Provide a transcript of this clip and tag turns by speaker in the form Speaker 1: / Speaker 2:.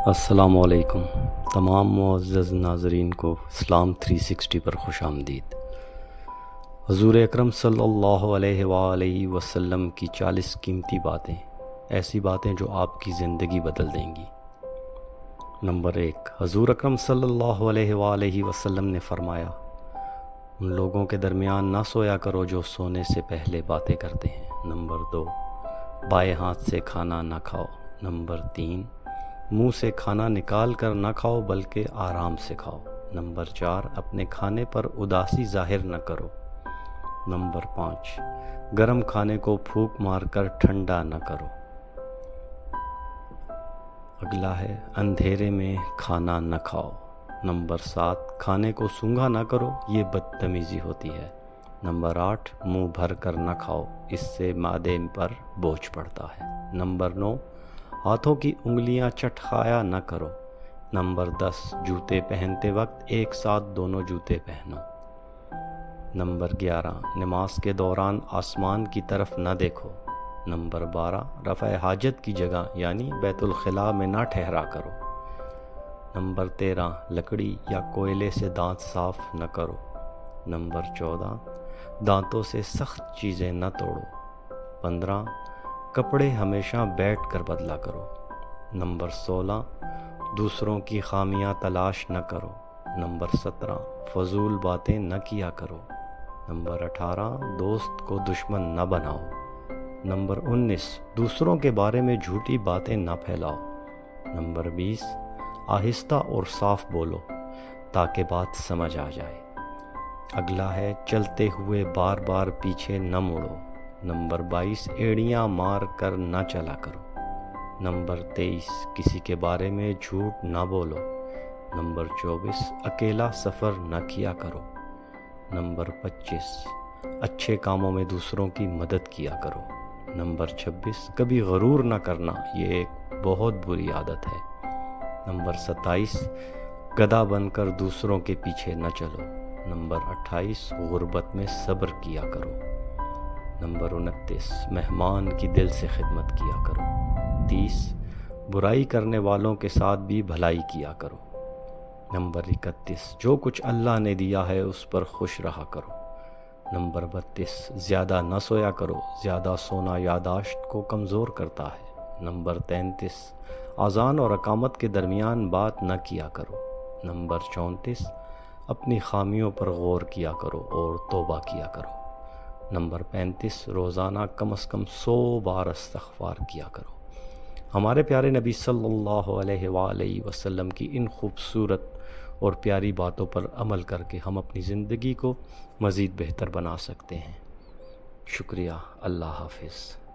Speaker 1: السلام علیکم تمام معزز ناظرین کو اسلام 360 پر خوش آمدید۔ حضور اکرم صلی اللہ علیہ وآلہ وسلم کی 40 قیمتی باتیں، ایسی باتیں جو آپ کی زندگی بدل دیں گی۔ نمبر 1، حضور اکرم صلی اللہ علیہ وآلہ وسلم نے فرمایا، ان لوگوں کے درمیان نہ سویا کرو جو سونے سے پہلے باتیں کرتے ہیں۔ نمبر 2، بائیں ہاتھ سے کھانا نہ کھاؤ۔ نمبر 3، منہ سے کھانا نکال کر نہ کھاؤ بلکہ آرام سے کھاؤ۔ نمبر 4، اپنے کھانے پر اداسی ظاہر نہ کرو۔ نمبر 5، گرم کھانے کو پھونک مار کر ٹھنڈا نہ کرو۔ اگلا ہے اندھیرے میں کھانا نہ کھاؤ۔ نمبر 7، کھانے کو سونگھا نہ کرو، یہ بدتمیزی ہوتی ہے۔ نمبر 8، منہ بھر کر نہ کھاؤ، اس سے معدے پر بوجھ پڑتا ہے۔ نمبر 9، ہاتھوں کی انگلیاں چٹکایا نہ کرو۔ نمبر 10، جوتے پہنتے وقت ایک ساتھ دونوں جوتے پہنو۔ نمبر 11، نماز کے دوران آسمان کی طرف نہ دیکھو۔ نمبر 12، رفع حاجت کی جگہ یعنی بیت الخلاء میں نہ ٹھہرا کرو۔ نمبر 13، لکڑی یا کوئلے سے دانت صاف نہ کرو۔ نمبر 14، دانتوں سے سخت چیزیں نہ توڑو۔ 15، کپڑے ہمیشہ بیٹھ کر بدلا کرو۔ نمبر 16، دوسروں کی خامیاں تلاش نہ کرو۔ نمبر 17، فضول باتیں نہ کیا کرو۔ نمبر 18، دوست کو دشمن نہ بناؤ۔ نمبر 19، دوسروں کے بارے میں جھوٹی باتیں نہ پھیلاؤ۔ نمبر 20، آہستہ اور صاف بولو تاکہ بات سمجھ آ جائے۔ اگلا ہے چلتے ہوئے بار بار پیچھے نہ مڑو۔ نمبر 22، ایڑیاں مار کر نہ چلا کرو۔ نمبر 23، کسی کے بارے میں جھوٹ نہ بولو۔ نمبر 24، اکیلا سفر نہ کیا کرو۔ نمبر 25، اچھے کاموں میں دوسروں کی مدد کیا کرو۔ نمبر 26، کبھی غرور نہ کرنا، یہ ایک بہت بری عادت ہے۔ نمبر 27، گدھا بن کر دوسروں کے پیچھے نہ چلو۔ نمبر 28، غربت میں صبر کیا کرو۔ نمبر 29، مہمان کی دل سے خدمت کیا کرو۔ 30، برائی کرنے والوں کے ساتھ بھی بھلائی کیا کرو۔ نمبر 31، جو کچھ اللہ نے دیا ہے اس پر خوش رہا کرو۔ نمبر 32، زیادہ نہ سویا کرو، زیادہ سونا یادداشت کو کمزور کرتا ہے۔ نمبر 33، اذان اور اقامت کے درمیان بات نہ کیا کرو۔ نمبر 34، اپنی خامیوں پر غور کیا کرو اور توبہ کیا کرو۔ نمبر 35، روزانہ کم از کم 100 بار استغفار کیا کرو۔ ہمارے پیارے نبی صلی اللہ علیہ وآلہ وسلم کی ان خوبصورت اور پیاری باتوں پر عمل کر کے ہم اپنی زندگی کو مزید بہتر بنا سکتے ہیں۔ شکریہ۔ اللہ حافظ۔